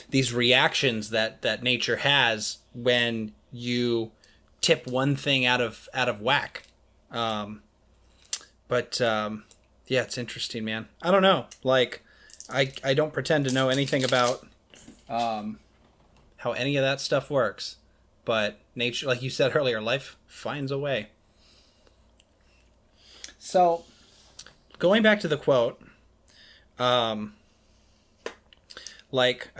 these reactions that nature has when you tip one thing out of whack. Yeah, it's interesting, man. I don't know. Like, I don't pretend to know anything about how any of that stuff works, but nature, like you said earlier, life finds a way. So, going back to the quote, I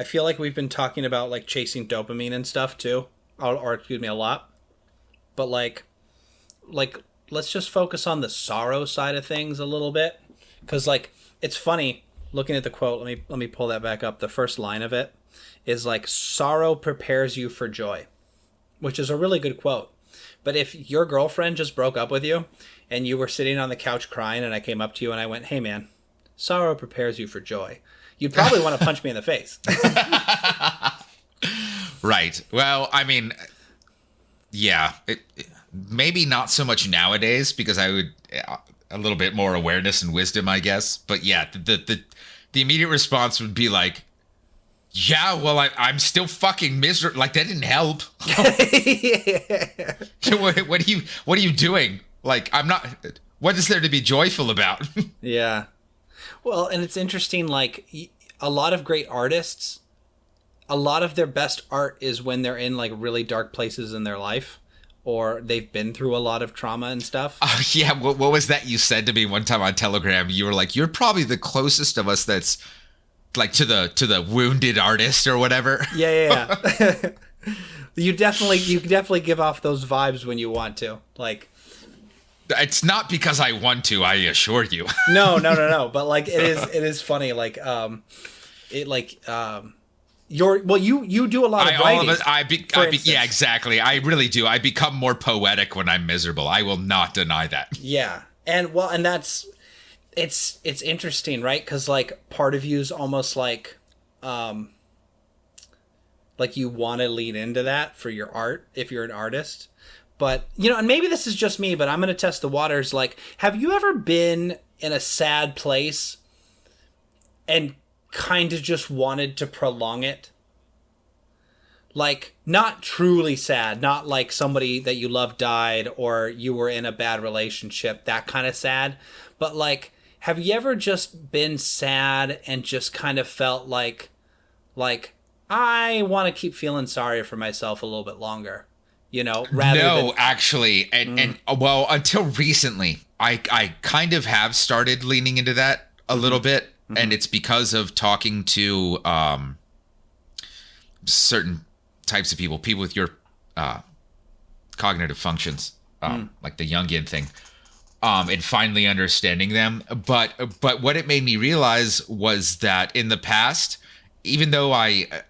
feel like we've been talking about like chasing dopamine and stuff too, or excuse me, a lot. But like let's just focus on the sorrow side of things a little bit, because like it's funny looking at the quote. Let me pull that back up. The first line of it is like, sorrow prepares you for joy, which is a really good quote. But if your girlfriend just broke up with you and you were sitting on the couch crying and I came up to you and I went, hey man, sorrow prepares you for joy, you'd probably want to punch me in the face. Right. Well, I mean, yeah, maybe not so much nowadays because I would a little bit more awareness and wisdom, I guess. But yeah, the immediate response would be like, yeah, well, I'm still fucking miserable. Like, that didn't help. Yeah. What are you doing? Like, I'm not. What is there to be joyful about? Yeah. Well, and it's interesting. Like, a lot of great artists, a lot of their best art is when they're in like really dark places in their life, or they've been through a lot of trauma and stuff. Yeah. What was that you said to me one time on Telegram? You were like, you're probably the closest of us that's like to the wounded artist or whatever. Yeah. You definitely give off those vibes when you want to. Like, it's not because I want to, I assure you. No. But like it is funny. Like you do a lot of writing. Yeah, exactly. I really do. I become more poetic when I'm miserable. I will not deny that. Yeah, and that's. It's interesting, right? Because like part of you is almost like you want to lean into that for your art if you're an artist. But and maybe this is just me, but I'm gonna test the waters. Like, have you ever been in a sad place and kind of just wanted to prolong it? Like, not truly sad, not like somebody that you love died or you were in a bad relationship, that kind of sad, but like, have you ever just been sad and just kind of felt like I want to keep feeling sorry for myself a little bit longer, actually. And well, until recently, I kind of have started leaning into that a little bit. Mm-hmm. And it's because of talking to certain types of people with your cognitive functions, like the Jungian thing. And finally understanding them. But what it made me realize was that in the past, even though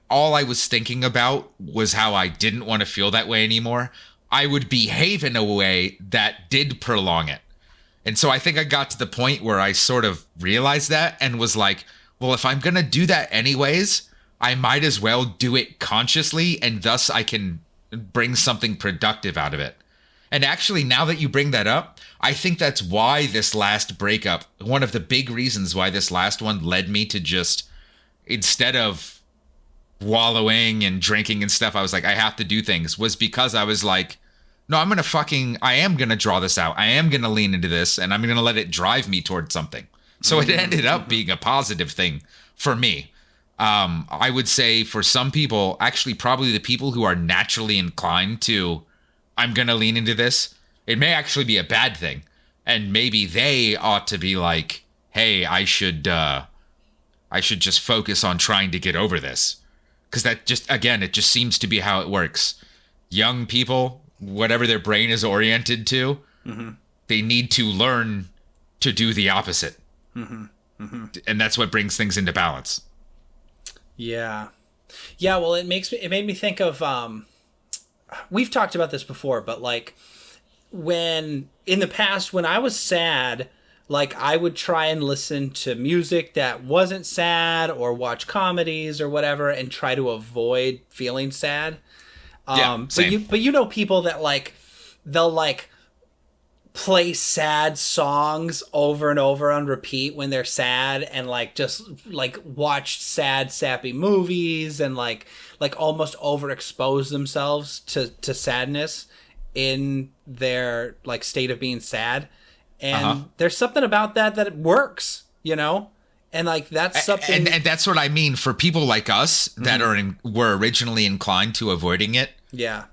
all I was thinking about was how I didn't want to feel that way anymore, I would behave in a way that did prolong it. And so I think I got to the point where I sort of realized that and was like, well, if I'm going to do that anyways, I might as well do it consciously, and thus I can bring something productive out of it. And actually, now that you bring that up, I think that's why this last breakup, one of the big reasons why this last one led me to just, instead of wallowing and drinking and stuff, I was like, I have to do things, was because I was like, no, I am going to draw this out. I am going to lean into this, and I'm going to let it drive me towards something. So it ended up being a positive thing for me. I would say for some people, actually probably the people who are naturally inclined to, I'm going to lean into this, it may actually be a bad thing. And maybe they ought to be like, hey, I should just focus on trying to get over this. Because that just, again, it just seems to be how it works. Young people, whatever their brain is oriented to, they need to learn to do the opposite. And that's what brings things into balance. Yeah. Yeah, well, it made me think of, we've talked about this before, but like when in the past, when I was sad, like I would try and listen to music that wasn't sad or watch comedies or whatever and try to avoid feeling sad. Same. But you know people that like, they'll like play sad songs over and over on repeat when they're sad, and like just like watch sad sappy movies and like almost overexpose themselves to sadness in their like state of being sad. And there's something about that it works, you know? And like that's something, and that's what I mean for people like us that were originally inclined to avoiding it. Yeah.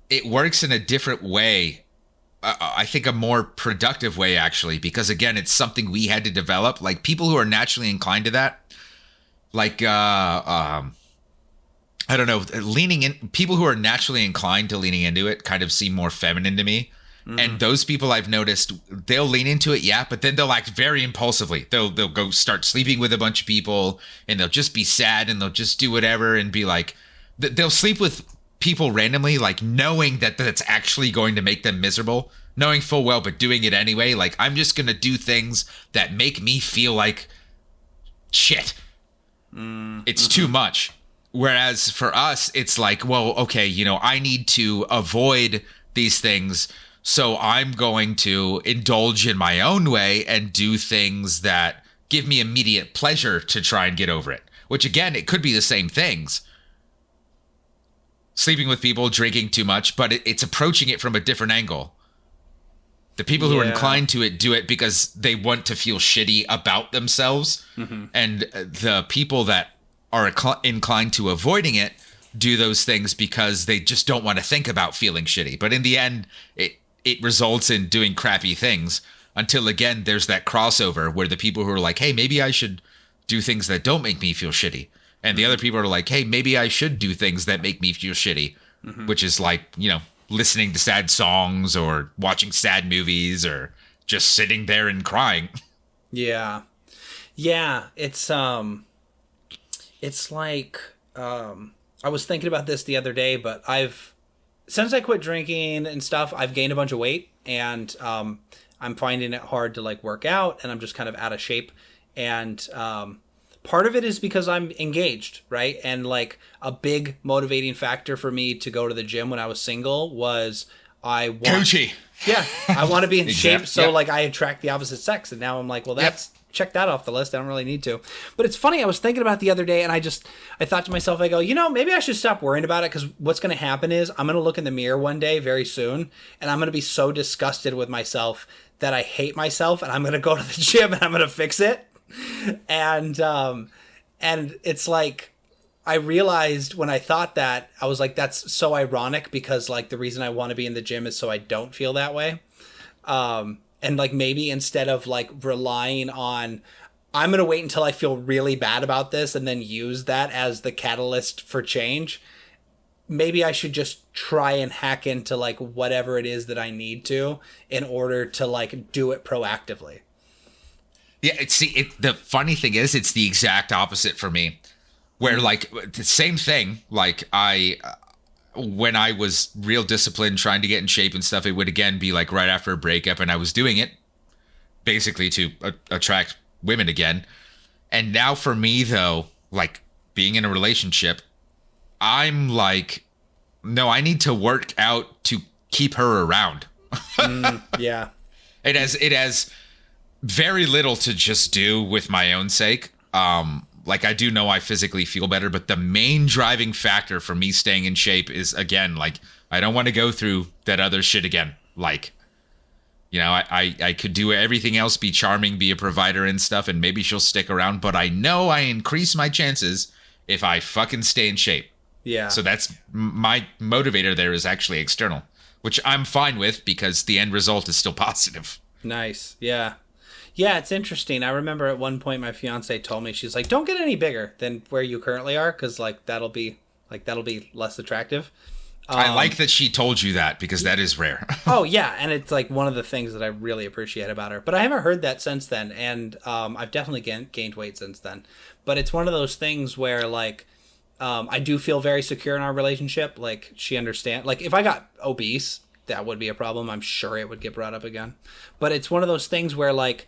It works in a different way. I think a more productive way, actually, because again, it's something we had to develop. Like people who are naturally inclined to that, like I don't know, people who are naturally inclined to leaning into it kind of seem more feminine to me. And those people I've noticed, they'll lean into it, yeah, but then they'll act very impulsively. They'll go start sleeping with a bunch of people, and they'll just be sad, and they'll just do whatever, and be like, they'll sleep with people randomly, like knowing that that's actually going to make them miserable, knowing full well, but doing it anyway. Like, I'm just going to do things that make me feel like shit. It's too much. Whereas for us, it's like, well, okay, you know, I need to avoid these things, so I'm going to indulge in my own way and do things that give me immediate pleasure to try and get over it. Which, again, it could be the same things. Sleeping with people, drinking too much, but it's approaching it from a different angle. The people who are inclined to it do it because they want to feel shitty about themselves. And the people that are inclined to avoiding it do those things because they just don't want to think about feeling shitty. But in the end, it results in doing crappy things until, again, there's that crossover where the people who are like, hey, maybe I should do things that don't make me feel shitty. And the other people are like, hey, maybe I should do things that make me feel shitty, which is like, you know, listening to sad songs or watching sad movies or just sitting there and crying. Yeah. Yeah. It's like, I was thinking about this the other day, but since I quit drinking and stuff, I've gained a bunch of weight, and I'm finding it hard to like work out, and I'm just kind of out of shape. And part of it is because I'm engaged, right? And like a big motivating factor for me to go to the gym when I was single was Gucci. Yeah, I want to be in shape, so like I attract the opposite sex, and now I'm like, well, check that off the list. I don't really need to. But it's funny, I was thinking about it the other day, and I thought to myself, I go, you know, maybe I should stop worrying about it, because what's going to happen is I'm going to look in the mirror one day very soon, and I'm going to be so disgusted with myself that I hate myself, and I'm going to go to the gym and I'm going to fix it. And it's like, I realized when I thought that, I was like, that's so ironic, because like the reason I want to be in the gym is so I don't feel that way. And like maybe instead of like relying on, I'm going to wait until I feel really bad about this and then use that as the catalyst for change, maybe I should just try and hack into like whatever it is that I need to in order to like do it proactively. Yeah, the funny thing is, it's the exact opposite for me, where like the same thing, like when I was real disciplined, trying to get in shape and stuff, it would again be like right after a breakup, and I was doing it basically to attract women again. And now for me, though, like being in a relationship, I'm like no, I need to work out to keep her around. Yeah. It has very little to just do with my own sake. Like I do know I physically feel better, but the main driving factor for me staying in shape is, again, like, I don't want to go through that other shit again. Like, you know, I could do everything else, be charming, be a provider and stuff, and maybe she'll stick around, but I know I increase my chances if I fucking stay in shape. Yeah. So that's my motivator there, is actually external, which I'm fine with because the end result is still positive. Nice. Yeah. Yeah, it's interesting. I remember at one point my fiance told me, she's like, don't get any bigger than where you currently are, because that'll be less attractive. I like that she told you that, because that is rare. Oh yeah, and it's like one of the things that I really appreciate about her. But I haven't heard that since then, and I've definitely gained weight since then. But it's one of those things where like I do feel very secure in our relationship. Like she understands. Like if I got obese, that would be a problem. I'm sure it would get brought up again. But it's one of those things where like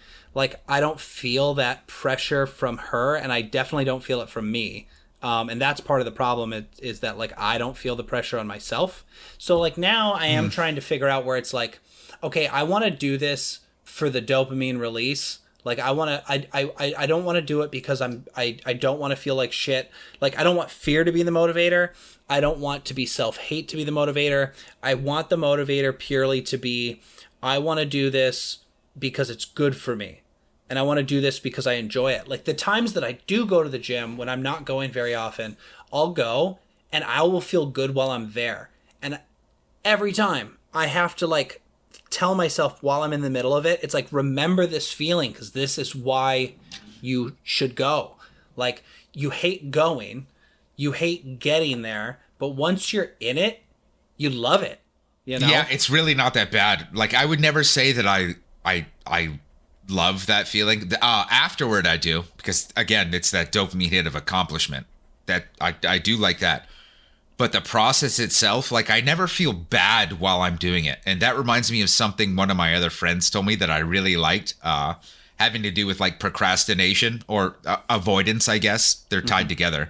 I don't feel that pressure from her, and I definitely don't feel it from me. And that's part of the problem is that like I don't feel the pressure on myself. So like now I am trying to figure out where it's like, okay, I want to do this for the dopamine release. Like I don't want to do it because I don't want to feel like shit. Like I don't want fear to be the motivator. I don't want to be self-hate to be the motivator. I want the motivator purely to be, I want to do this because it's good for me. And I want to do this because I enjoy it. Like the times that I do go to the gym, when I'm not going very often, I'll go and I will feel good while I'm there. And every time I have to like tell myself while I'm in the middle of it, it's like, remember this feeling, because this is why you should go. Like you hate going, you hate getting there, but once you're in it, you love it. You know? Yeah, it's really not that bad. Like I would never say that I love that feeling. Afterward I do, because again, it's that dopamine hit of accomplishment that I do like that. But the process itself, like I never feel bad while I'm doing it. And that reminds me of something one of my other friends told me that I really liked, having to do with like procrastination or avoidance, I guess. They're tied together.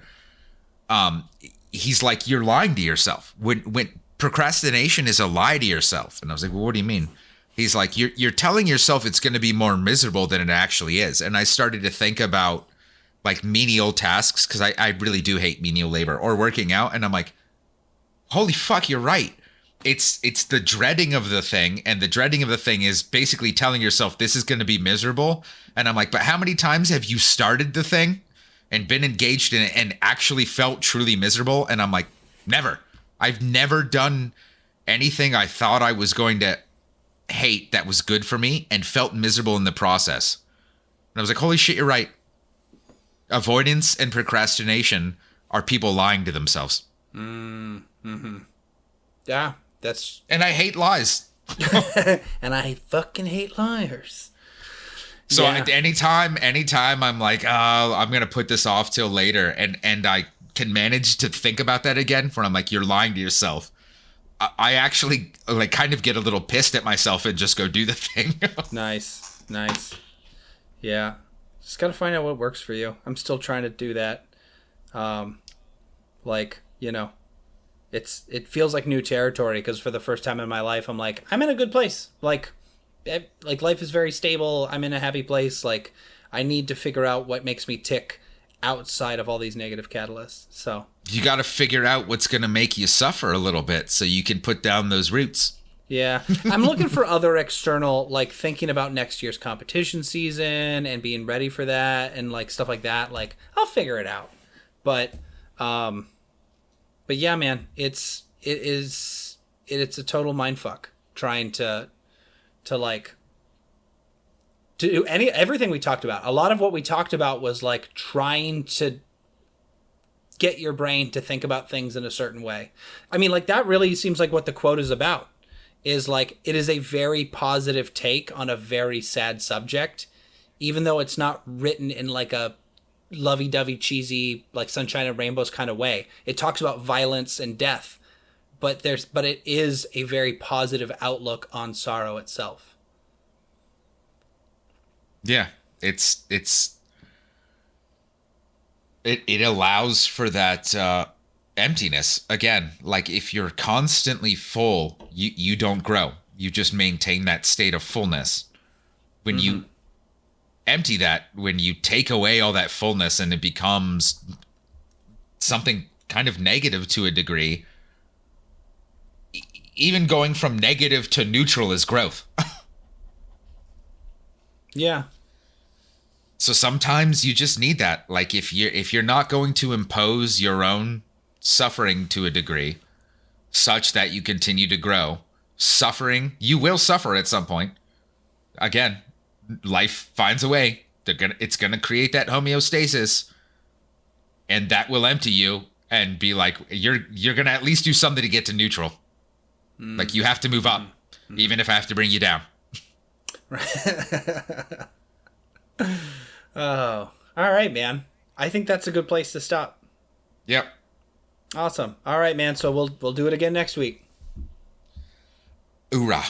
He's like, you're lying to yourself. When procrastination is a lie to yourself. And I was like, well, what do you mean? He's like, you're telling yourself it's going to be more miserable than it actually is. And I started to think about like menial tasks, because I really do hate menial labor, or working out. And I'm like, holy fuck, you're right. It's the dreading of the thing. And the dreading of the thing is basically telling yourself this is going to be miserable. And I'm like, but how many times have you started the thing and been engaged in it and actually felt truly miserable? And I'm like, never. I've never done anything I thought I was going to hate that was good for me and felt miserable in the process. And I was like, holy shit, you're right. Avoidance and procrastination are people lying to themselves. Yeah, that's... And I hate lies. And I fucking hate liars. So Yeah. anytime I'm like, I'm going to put this off till later, and I can manage to think about that again, where I'm like, you're lying to yourself. I actually like kind of get a little pissed at myself and just go do the thing. Nice. Yeah. Just gotta find out what works for you. I'm still trying to do that. Like, you know, it feels like new territory, because for the first time in my life, I'm like, I'm in a good place. Like life is very stable. I'm in a happy place. Like I need to figure out what makes me tick outside of all these negative catalysts. So You got to figure out what's going to make you suffer a little bit so you can put down those roots. yeah, I'm looking for other external, like thinking about next year's competition season and being ready for that and like stuff like that. Like I'll figure it out. But yeah, man, it's a total mindfuck trying to do everything we talked about. A lot of what we talked about was like trying to get your brain to think about things in a certain way. I mean, like that really seems like what the quote is about, is like, it is a very positive take on a very sad subject, even though it's not written in like a lovey-dovey, cheesy, like sunshine and rainbows kind of way. It talks about violence and death, but it is a very positive outlook on sorrow itself. Yeah, it allows for that emptiness again. Like if you're constantly full, you don't grow. You just maintain that state of fullness. When you empty that, when you take away all that fullness and it becomes something kind of negative to a degree, even going from negative to neutral is growth. Yeah. So sometimes you just need that. Like if you're not going to impose your own suffering to a degree such that you continue to grow, you will suffer at some point. Again, life finds a way. It's gonna create that homeostasis, and that will empty you and be like, you're gonna at least do something to get to neutral. Like you have to move up, even if I have to bring you down. Oh, all right, man. I think that's a good place to stop. Yep. Awesome. All right, man. So we'll do it again next week. Hoorah.